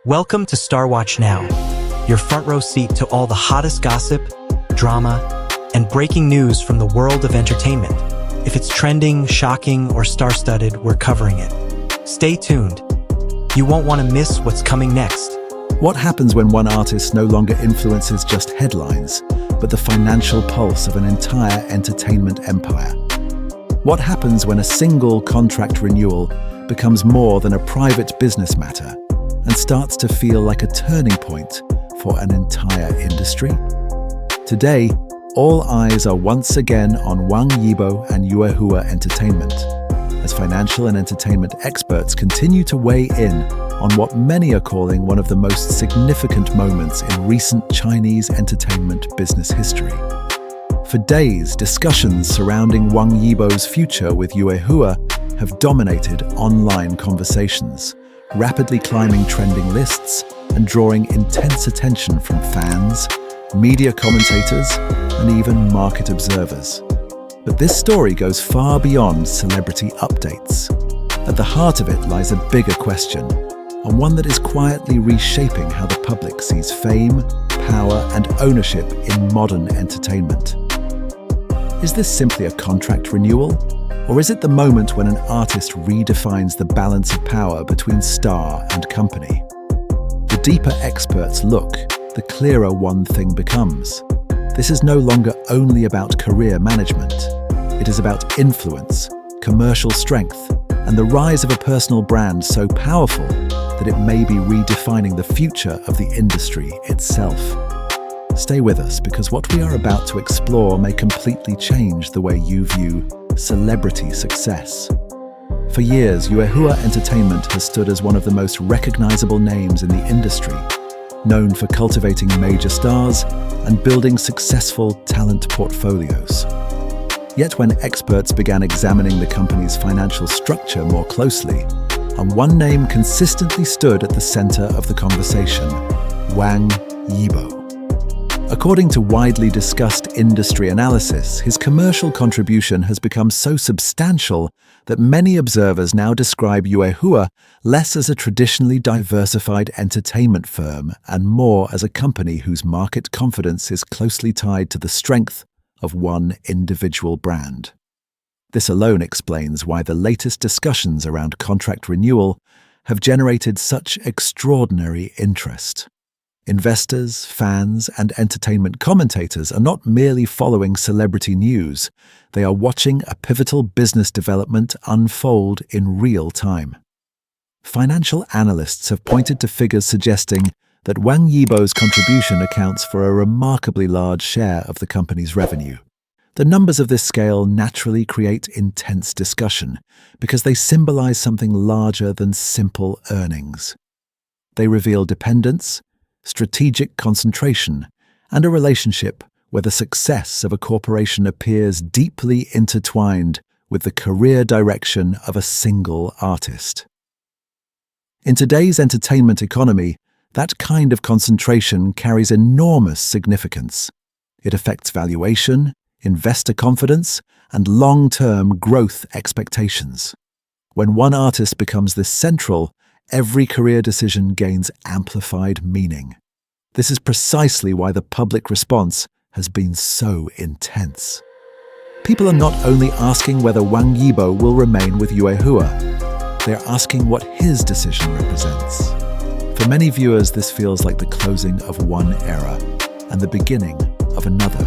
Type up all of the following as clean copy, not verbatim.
Welcome to Star Watch Now, your front row seat to all the hottest gossip, drama, and breaking news from the world of entertainment. If it's trending, shocking, or star-studded, we're covering it. Stay tuned. You won't want to miss what's coming next. What happens when one artist no longer influences just headlines, but the financial pulse of an entire entertainment empire? What happens when a single contract renewal becomes more than a private business matter and starts to feel like a turning point for an entire industry? Today, all eyes are once again on Wang Yibo and Yuehua Entertainment, as financial and entertainment experts continue to weigh in on what many are calling one of the most significant moments in recent Chinese entertainment business history. For days, discussions surrounding Wang Yibo's future with Yuehua have dominated online conversations, rapidly climbing trending lists and drawing intense attention from fans, media commentators, and even market observers. But this story goes far beyond celebrity updates. At the heart of it lies a bigger question, and one that is quietly reshaping how the public sees fame, power, and ownership in modern entertainment. Is this simply a contract renewal? Or is it the moment when an artist redefines the balance of power between star and company? The deeper experts look, the clearer one thing becomes. This is no longer only about career management. It is about influence, commercial strength, and the rise of a personal brand so powerful that it may be redefining the future of the industry itself. Stay with us, because what we are about to explore may completely change the way you view celebrity success. For years, Yuehua Entertainment has stood as one of the most recognizable names in the industry, known for cultivating major stars and building successful talent portfolios. Yet when experts began examining the company's financial structure more closely, and one name consistently stood at the center of the conversation: Wang Yibo. According to widely discussed industry analysis, his commercial contribution has become so substantial that many observers now describe Yuehua less as a traditionally diversified entertainment firm and more as a company whose market confidence is closely tied to the strength of one individual brand. This alone explains why the latest discussions around contract renewal have generated such extraordinary interest. Investors, fans, and entertainment commentators are not merely following celebrity news, they are watching a pivotal business development unfold in real time. Financial analysts have pointed to figures suggesting that Wang Yibo's contribution accounts for a remarkably large share of the company's revenue. The numbers of this scale naturally create intense discussion because they symbolize something larger than simple earnings. They reveal dependence, strategic concentration, and a relationship where the success of a corporation appears deeply intertwined with the career direction of a single artist. In today's entertainment economy, that kind of concentration carries enormous significance. It affects valuation, investor confidence, and long-term growth expectations. When one artist becomes this central, every career decision gains amplified meaning. This is precisely why the public response has been so intense. People are not only asking whether Wang Yibo will remain with Yuehua, they are asking what his decision represents. For many viewers, this feels like the closing of one era and the beginning of another.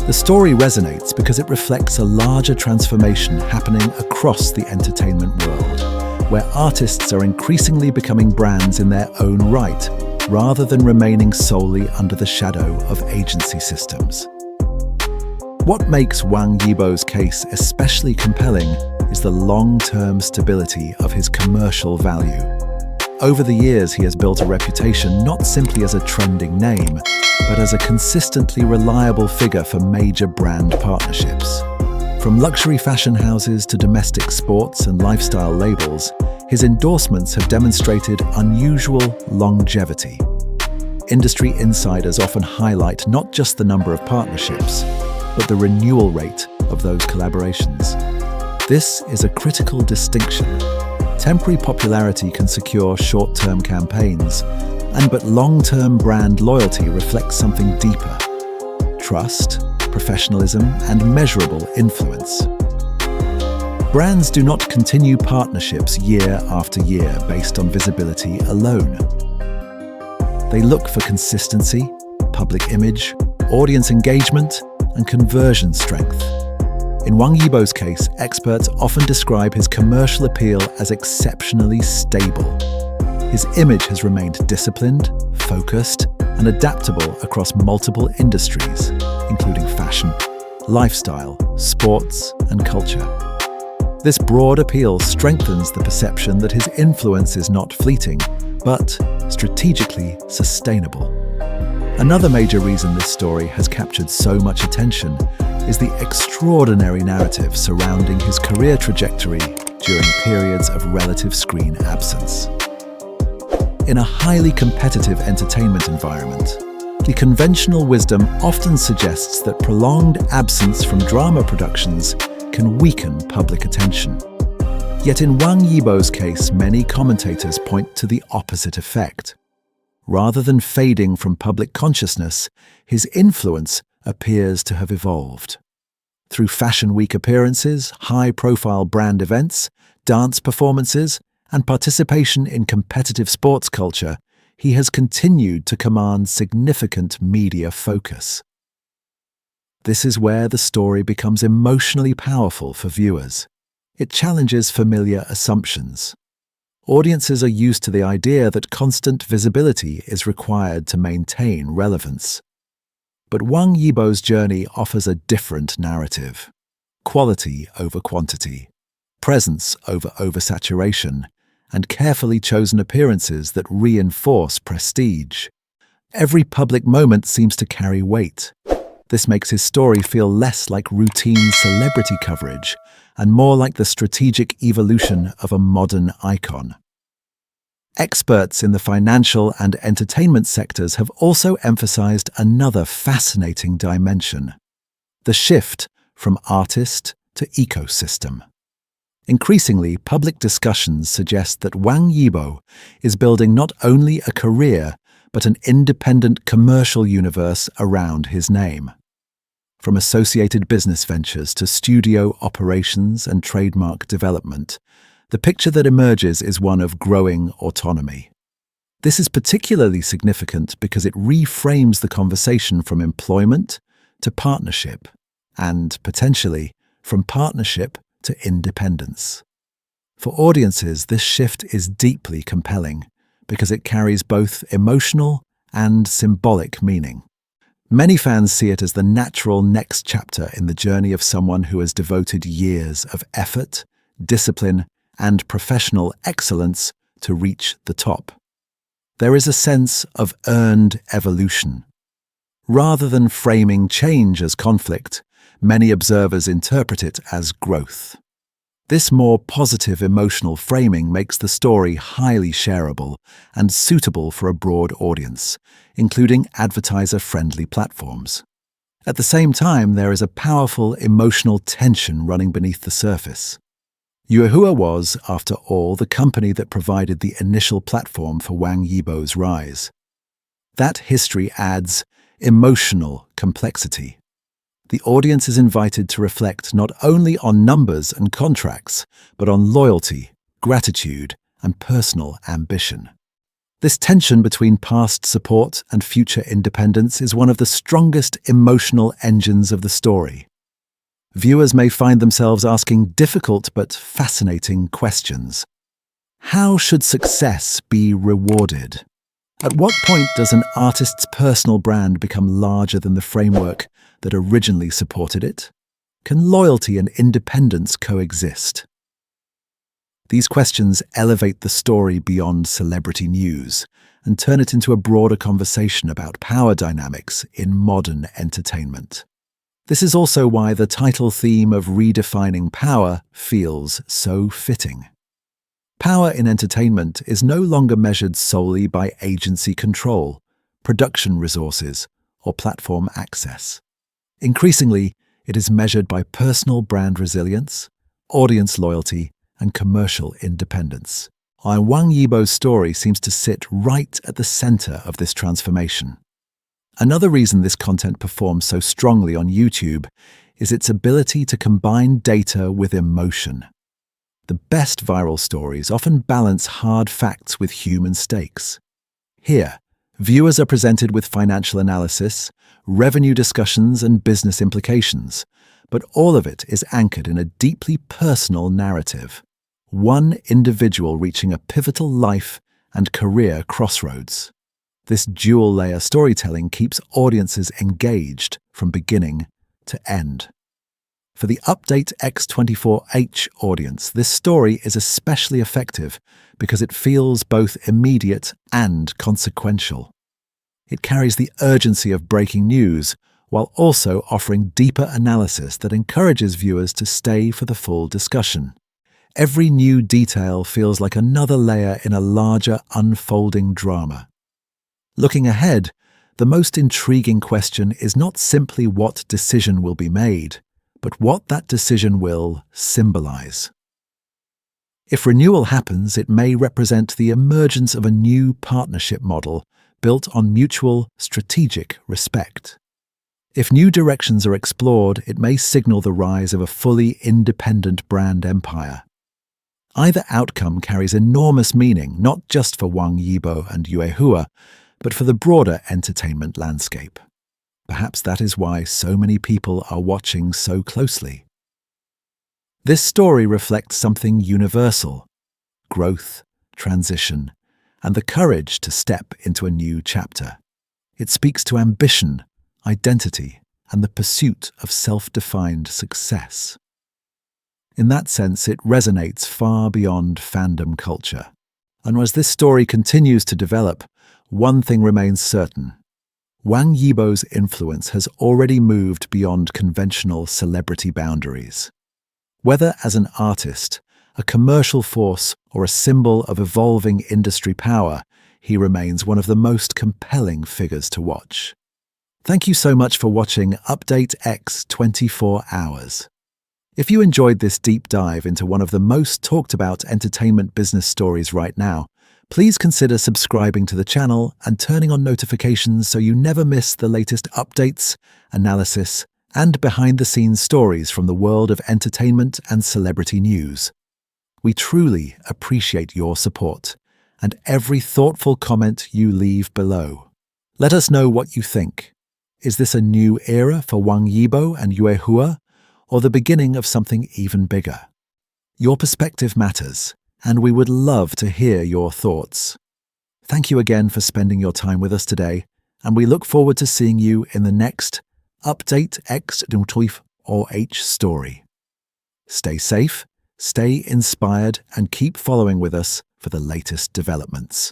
The story resonates because it reflects a larger transformation happening across the entertainment world, where artists are increasingly becoming brands in their own right, rather than remaining solely under the shadow of agency systems. What makes Wang Yibo's case especially compelling is the long-term stability of his commercial value. Over the years, he has built a reputation not simply as a trending name, but as a consistently reliable figure for major brand partnerships. From luxury fashion houses to domestic sports and lifestyle labels, his endorsements have demonstrated unusual longevity. Industry insiders often highlight not just the number of partnerships, but the renewal rate of those collaborations. This is a critical distinction. Temporary popularity can secure short-term campaigns, but long-term brand loyalty reflects something deeper: trust, professionalism, and measurable influence. Brands do not continue partnerships year after year based on visibility alone. They look for consistency, public image, audience engagement, and conversion strength. In Wang Yibo's case, experts often describe his commercial appeal as exceptionally stable. His image has remained disciplined, focused, and adaptable across multiple industries, including fashion, lifestyle, sports, and culture. This broad appeal strengthens the perception that his influence is not fleeting, but strategically sustainable. Another major reason this story has captured so much attention is the extraordinary narrative surrounding his career trajectory during periods of relative screen absence. In a highly competitive entertainment environment, the conventional wisdom often suggests that prolonged absence from drama productions can weaken public attention. Yet in Wang Yibo's case, many commentators point to the opposite effect. Rather than fading from public consciousness, his influence appears to have evolved. Through Fashion Week appearances, high-profile brand events, dance performances, and participation in competitive sports culture, he has continued to command significant media focus. This is where the story becomes emotionally powerful for viewers. It challenges familiar assumptions. Audiences are used to the idea that constant visibility is required to maintain relevance. But Wang Yibo's journey offers a different narrative: quality over quantity, presence over oversaturation, and carefully chosen appearances that reinforce prestige. Every public moment seems to carry weight. This makes his story feel less like routine celebrity coverage and more like the strategic evolution of a modern icon. Experts in the financial and entertainment sectors have also emphasized another fascinating dimension: the shift from artist to ecosystem. Increasingly, public discussions suggest that Wang Yibo is building not only a career, but an independent commercial universe around his name. From associated business ventures to studio operations and trademark development, the picture that emerges is one of growing autonomy. This is particularly significant because it reframes the conversation from employment to partnership, and, potentially, from partnership to independence. For audiences, this shift is deeply compelling because it carries both emotional and symbolic meaning. Many fans see it as the natural next chapter in the journey of someone who has devoted years of effort, discipline, and professional excellence to reach the top. There is a sense of earned evolution. Rather than framing change as conflict, many observers interpret it as growth. This more positive emotional framing makes the story highly shareable and suitable for a broad audience, including advertiser-friendly platforms. At the same time, there is a powerful emotional tension running beneath the surface. Yuehua was, after all, the company that provided the initial platform for Wang Yibo's rise. That history adds emotional complexity. The audience is invited to reflect not only on numbers and contracts, but on loyalty, gratitude, and personal ambition. This tension between past support and future independence is one of the strongest emotional engines of the story. Viewers may find themselves asking difficult but fascinating questions. How should success be rewarded? At what point does an artist's personal brand become larger than the framework that originally supported it? Can loyalty and independence coexist? These questions elevate the story beyond celebrity news and turn it into a broader conversation about power dynamics in modern entertainment. This is also why the title theme of Redefining Power feels so fitting. Power in entertainment is no longer measured solely by agency control, production resources, or platform access. Increasingly, it is measured by personal brand resilience, audience loyalty, and commercial independence. And Wang Yibo's story seems to sit right at the center of this transformation. Another reason this content performs so strongly on YouTube is its ability to combine data with emotion. The best viral stories often balance hard facts with human stakes. Here, viewers are presented with financial analysis, revenue discussions, and business implications, but all of it is anchored in a deeply personal narrative. One individual reaching a pivotal life and career crossroads. This dual-layer storytelling keeps audiences engaged from beginning to end. For the Update X24H audience, this story is especially effective because it feels both immediate and consequential. It carries the urgency of breaking news while also offering deeper analysis that encourages viewers to stay for the full discussion. Every new detail feels like another layer in a larger unfolding drama. Looking ahead, the most intriguing question is not simply what decision will be made, but what that decision will symbolize. If renewal happens, it may represent the emergence of a new partnership model built on mutual strategic respect. If new directions are explored, it may signal the rise of a fully independent brand empire. Either outcome carries enormous meaning, not just for Wang Yibo and Yuehua, but for the broader entertainment landscape. Perhaps that is why so many people are watching so closely. This story reflects something universal: growth, transition, and the courage to step into a new chapter. It speaks to ambition, identity, and the pursuit of self-defined success. In that sense, it resonates far beyond fandom culture. And as this story continues to develop, one thing remains certain. Wang Yibo's influence has already moved beyond conventional celebrity boundaries. Whether as an artist, a commercial force, or a symbol of evolving industry power, he remains one of the most compelling figures to watch. Thank you so much for watching Update X 24 Hours. If you enjoyed this deep dive into one of the most talked about entertainment business stories right now, please consider subscribing to the channel and turning on notifications so you never miss the latest updates, analysis, and behind-the-scenes stories from the world of entertainment and celebrity news. We truly appreciate your support and every thoughtful comment you leave below. Let us know what you think. Is this a new era for Wang Yibo and Yuehua, or the beginning of something even bigger? Your perspective matters, and we would love to hear your thoughts. Thank you again for spending your time with us today, and we look forward to seeing you in the next Update X24H story. Stay safe, stay inspired, and keep following with us for the latest developments.